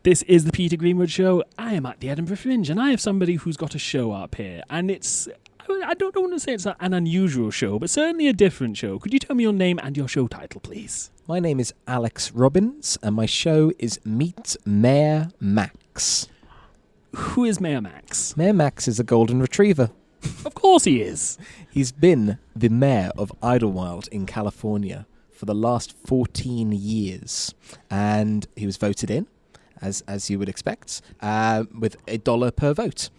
This is the Peter Greenwood Show. I am at the Edinburgh Fringe, and I have somebody who's got a show up here. And I don't want to say it's an unusual show, but certainly a different show. Could you tell me your name and your show title, please? My name is Alex Robbins, and my show is Meet Mayor Max. Who is Mayor Max? Mayor Max is a golden retriever. Of course he is. He's been the mayor of Idlewild in California for the last 14 years, and he was voted in, as you would expect, with $1 per vote.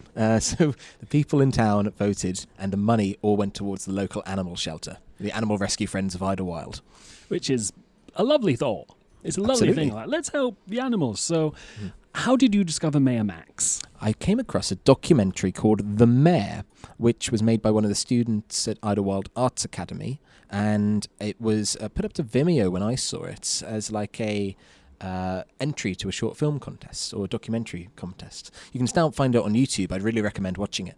So the people in town voted, and the money all went towards the local animal shelter, the Animal Rescue Friends of Idlewild. Which is a lovely thought. It's a lovely Absolutely. thing. Like, let's help the animals. So how did you discover Mayor Max? I came across a documentary called The Mayor, which was made by one of the students at Idlewild Arts Academy, and it was put up to Vimeo when I saw it as like a entry to a short film contest or a documentary contest. You can still find it on YouTube. I'd really recommend watching it.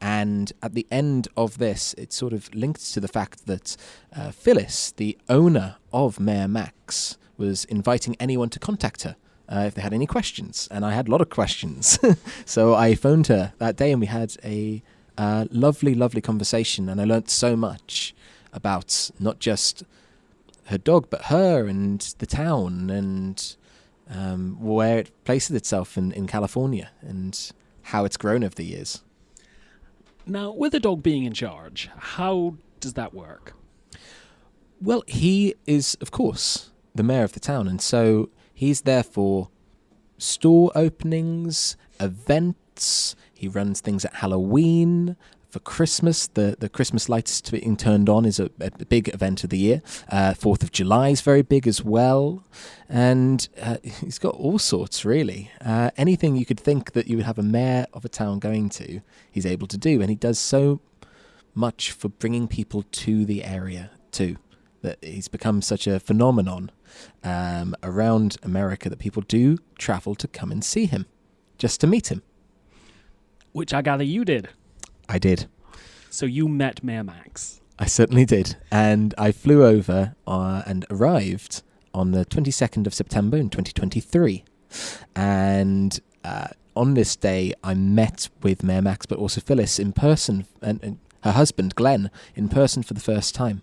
And at the end of this, it sort of linked to the fact that Phyllis, the owner of Mayor Max, was inviting anyone to contact her if they had any questions. And I had a lot of questions. So I phoned her that day, and we had a lovely, lovely conversation. And I learnt so much about not just her dog, but her and the town and where it places itself in California and how it's grown over the years. Now, with a dog being in charge, how does that work? Well, he is, of course, the mayor of the town, and so he's there for store openings, events. He runs things at Halloween. For Christmas, the Christmas lights being turned on is a big event of the year. 4th of July is very big as well. And he's got all sorts, really. Anything you could think that you would have a mayor of a town going to, he's able to do. And he does so much for bringing people to the area, too, that he's become such a phenomenon around America that people do travel to come and see him, just to meet him. Which I gather you did. I did. So you met Mayor Max. I certainly did. And I flew over and arrived on the 22nd of September in 2023. And on this day, I met with Mayor Max, but also Phyllis in person, and her husband, Glenn, in person for the first time.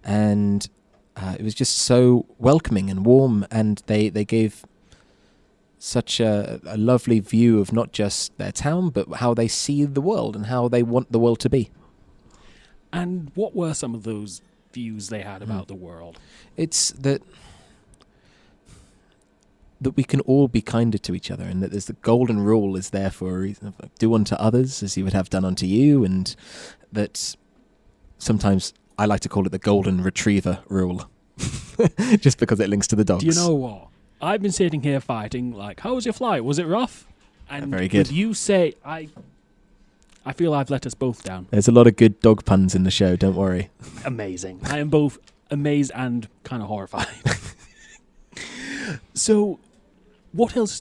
And it was just so welcoming and warm, and they gave such a lovely view of not just their town, but how they see the world and how they want the world to be. And what were some of those views they had about the world? It's that we can all be kinder to each other, and that there's the golden rule is there for a reason of do unto others as you would have done unto you, and that sometimes I like to call it the golden retriever rule, just because it links to the dogs. Do you know what? I've been sitting here fighting, like, how was your flight? Was it rough? And very good. Would you say, I feel I've let us both down. There's a lot of good dog puns in the show, don't worry. Amazing. I am both amazed and kind of horrified. So, what else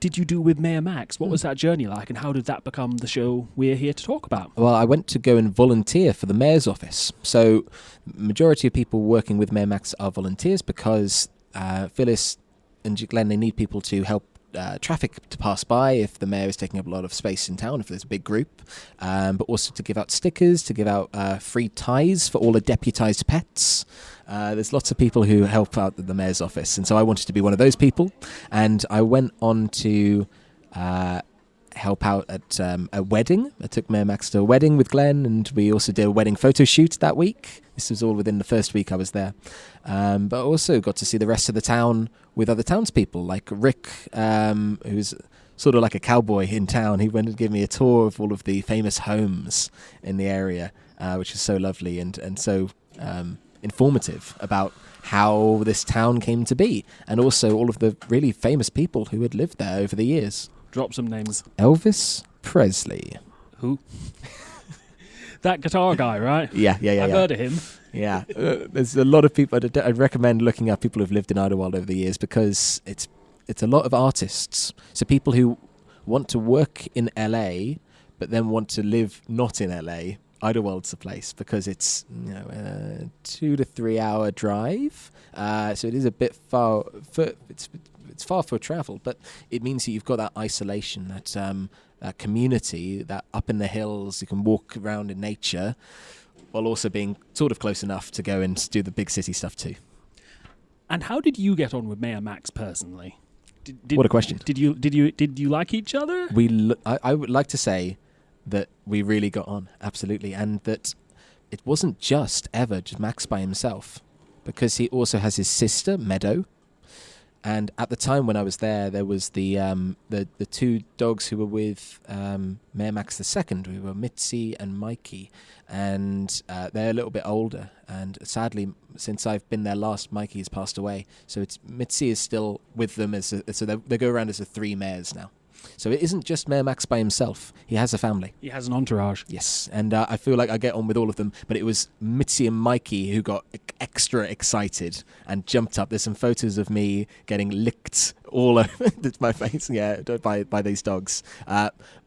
did you do with Mayor Max? What was that journey like, and how did that become the show we're here to talk about? Well, I went to go and volunteer for the mayor's office. So, majority of people working with Mayor Max are volunteers because Phyllis and Glenn, they need people to help traffic to pass by if the mayor is taking up a lot of space in town, if there's a big group, but also to give out stickers, to give out free ties for all the deputised pets. There's lots of people who help out at the mayor's office, and so I wanted to be one of those people, and I went on to help out at a wedding. I took Mayor Max to a wedding with Glenn, and we also did a wedding photo shoot that week. This was all within the first week I was there. But I also got to see the rest of the town with other townspeople, like Rick, who's sort of like a cowboy in town. He went and gave me a tour of all of the famous homes in the area, which is so lovely and so informative about how this town came to be, and also all of the really famous people who had lived there over the years. Drop some names. Elvis Presley. Who? That guitar guy, right? Yeah. I've heard of him. Yeah, there's a lot of people. I'd recommend looking up people who've lived in Idlewild over the years, because it's a lot of artists. So people who want to work in LA, but then want to live not in LA. Idlewild's the place, because it's a 2 to 3 hour drive. So it is a bit far. It's it's far for travel, but it means that you've got that isolation, that community, that up in the hills, you can walk around in nature, while also being sort of close enough to go and do the big city stuff too. And how did you get on with Mayor Max personally? What a question! Did you like each other? I would like to say that we really got on, absolutely, and that it wasn't just Max by himself, because he also has his sister Meadow. And at the time when I was there was the two dogs who were with Mayor Max II, who were Mitzi and Mikey, and they're a little bit older. And sadly, since I've been there last, Mikey has passed away. So Mitzi is still with them, so they go around as the three mayors now. So it isn't just Mayor Max by himself. He has a family. He has an entourage. Yes, and I feel like I get on with all of them, but it was Mitzi and Mikey who got extra excited and jumped up. There's some photos of me getting licked all over my face, by these dogs.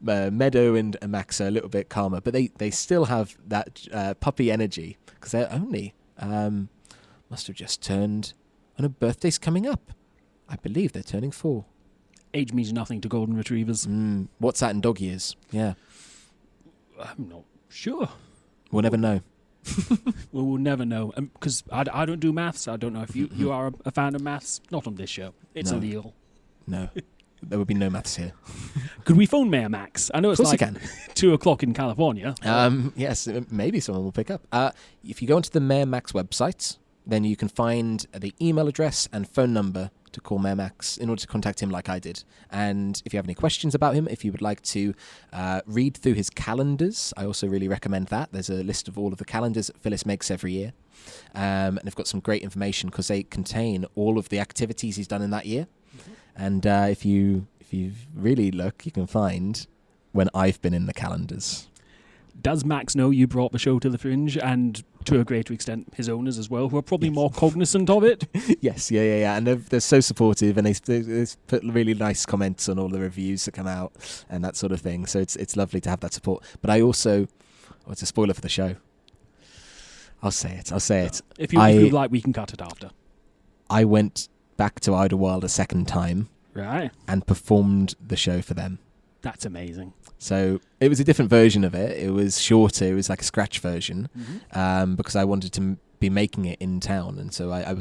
Meadow and Max are a little bit calmer, but they still have that puppy energy, because they're only, must have just turned, and a birthday's coming up. I believe they're turning 4. Age means nothing to golden retrievers. What's that in dog years? Yeah. I'm not sure. We'll never know. We'll never know. Because I don't do maths. I don't know if you are a fan of maths. Not on this show. It's illegal. No. There would be no maths here. Could we phone Mayor Max? I know it's like 2 o'clock in California. Yes, maybe someone will pick up. If you go onto the Mayor Max website, then you can find the email address and phone number to call Mayor Max in order to contact him like I did. And if you have any questions about him, if you would like to read through his calendars, I also really recommend that. There's a list of all of the calendars that Phyllis makes every year. And they've got some great information because they contain all of the activities he's done in that year. And if you really look, you can find when I've been in the calendars. Does Max know you brought the show to the Fringe, and to a greater extent his owners as well, who are probably more cognizant of it? Yes, yeah. And they're so supportive, and they put really nice comments on all the reviews that come out and that sort of thing. So it's lovely to have that support. But I also, it's a spoiler for the show. I'll say it. If you'd like, we can cut it after. I went back to Idlewild a second time, right, and performed the show for them. That's amazing. So it was a different version of it. It was shorter. It was like a scratch version, because I wanted to be making it in town. And so I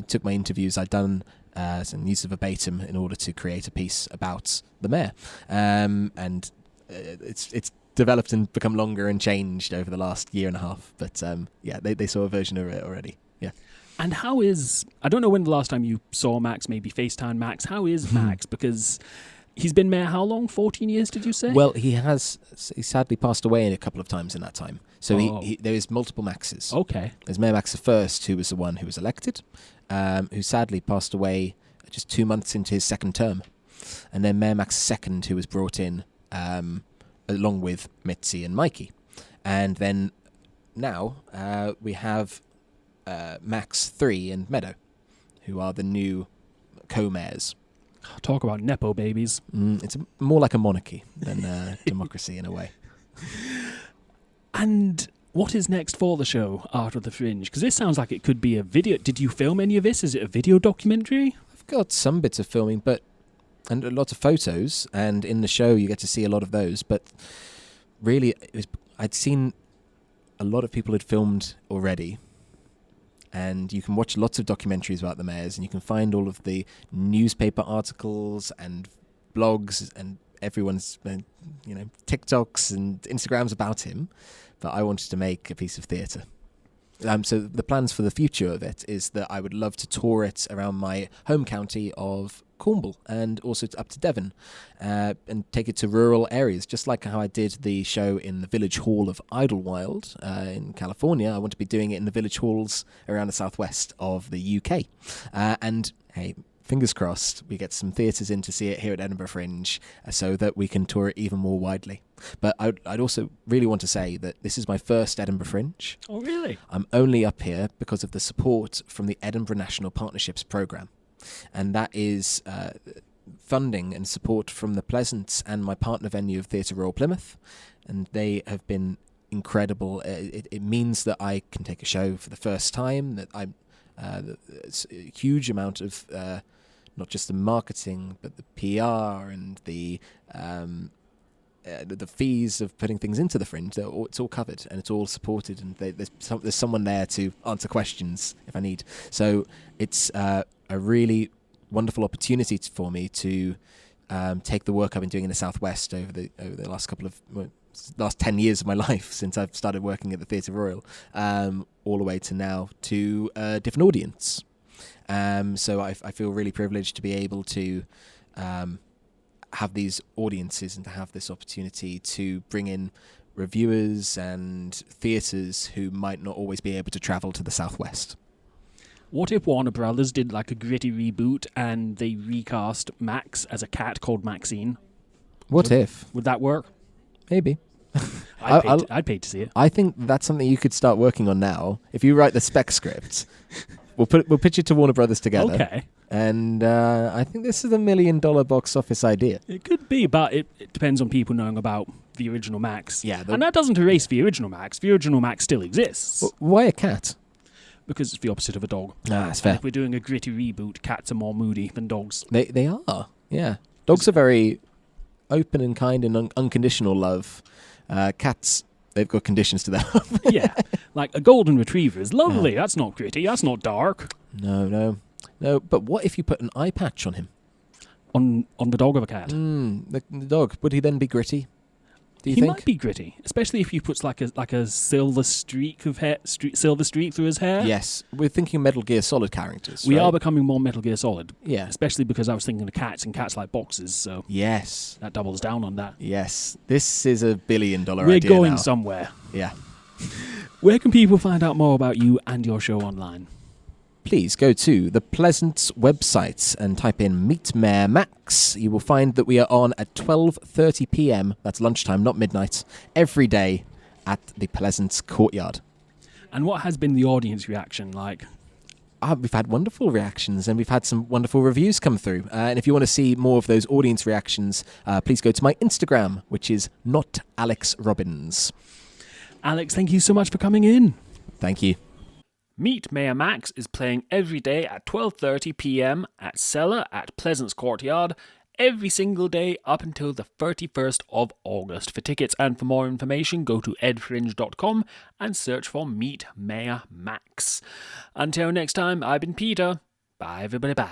took my interviews. I'd done some use of verbatim in order to create a piece about the mayor. And it's developed and become longer and changed over the last year and a half. But they saw a version of it already. Yeah. And how is, I don't know when the last time you saw Max, maybe FaceTime Max. How is Max? Because he's been mayor how long? 14 years, did you say? Well, he sadly passed away a couple of times in that time. So there is multiple Maxes. Okay. There's Mayor Max I, who was the one who was elected, who sadly passed away just 2 months into his second term. And then Mayor Max II, who was brought in along with Mitzi and Mikey. And then now we have Max III and Meadow, who are the new co-mayors. Talk about Nepo babies. It's more like a monarchy than democracy in a way. And what is next for the show, Art of the Fringe? Because this sounds like it could be a video. Did you film any of this? Is it a video documentary? I've got some bits of filming, and a lot of photos, and in the show you get to see a lot of those. But really, I'd seen a lot of people had filmed already. And you can watch lots of documentaries about the mayors, and you can find all of the newspaper articles and blogs and everyone's, TikToks and Instagrams about him. But I wanted to make a piece of theatre. So the plans for the future of it is that I would love to tour it around my home county of Cornwall and also up to Devon, and take it to rural areas, just like how I did the show in the Village Hall of Idlewild in California. I want to be doing it in the village halls around the southwest of the UK. And hey, fingers crossed, we get some theatres in to see it here at Edinburgh Fringe, so that we can tour it even more widely. But I'd also really want to say that this is my first Edinburgh Fringe. Oh, really? I'm only up here because of the support from the Edinburgh National Partnerships Programme. And that is funding and support from the Pleasance and my partner venue of Theatre Royal Plymouth. And they have been incredible. It means that I can take a show for the first time, that it's a huge amount of not just the marketing, but the PR and the fees of putting things into the Fringe. It's all covered and it's all supported, and there's someone there to answer questions if I need. So it's a really wonderful opportunity for me to take the work I've been doing in the Southwest over the last 10 years of my life since I've started working at the Theatre Royal, all the way to now to a different audience. So I feel really privileged to be able to have these audiences and to have this opportunity to bring in reviewers and theatres who might not always be able to travel to the Southwest. What if Warner Brothers did like a gritty reboot and they recast Max as a cat called Maxine? Would that work? Maybe. I'd pay to see it. I think that's something you could start working on now. If you write the spec script, we'll pitch it to Warner Brothers together. Okay. And I think this is a $1 million box office idea. It could be, but it depends on people knowing about the original Max. Yeah, and that doesn't erase the original Max. The original Max still exists. Why a cat? Because it's the opposite of a dog. That's fair. And if we're doing a gritty reboot, cats are more moody than dogs. They are, yeah. Dogs are very open and kind and unconditional love. Cats, they've got conditions to their love. Yeah, like a golden retriever is lovely. That's not gritty. That's not dark. No. But what if you put an eye patch on him? On the dog or the cat? The dog, would he then be gritty? Do you He think? might be gritty, especially if you put like a silver streak of hair, silver streak through his hair. Yes, we're thinking Metal Gear Solid characters. We right? are becoming more Metal Gear Solid. Yeah. Especially because I was thinking of cats, and cats like boxes, so Yes. that doubles down on that. Yes. This is a $1 billion We're idea going now. somewhere. Yeah. Where can people find out more about you and your show online? Please go to the Pleasance website and type in Meet Mayor Max. You will find that we are on at 12:30 p.m. That's lunchtime, not midnight, every day at the Pleasance Courtyard. And what has been the audience reaction like? We've had wonderful reactions and we've had some wonderful reviews come through. And if you want to see more of those audience reactions, please go to my Instagram, which is not Alex Robbins. Alex, thank you so much for coming in. Thank you. Meet Mayor Max is playing every day at 12:30 p.m. at Cellar at Pleasance Courtyard, every single day up until the 31st of August. For tickets and for more information, go to edfringe.com and search for Meet Mayor Max. Until next time, I've been Peter. Bye, everybody, bye.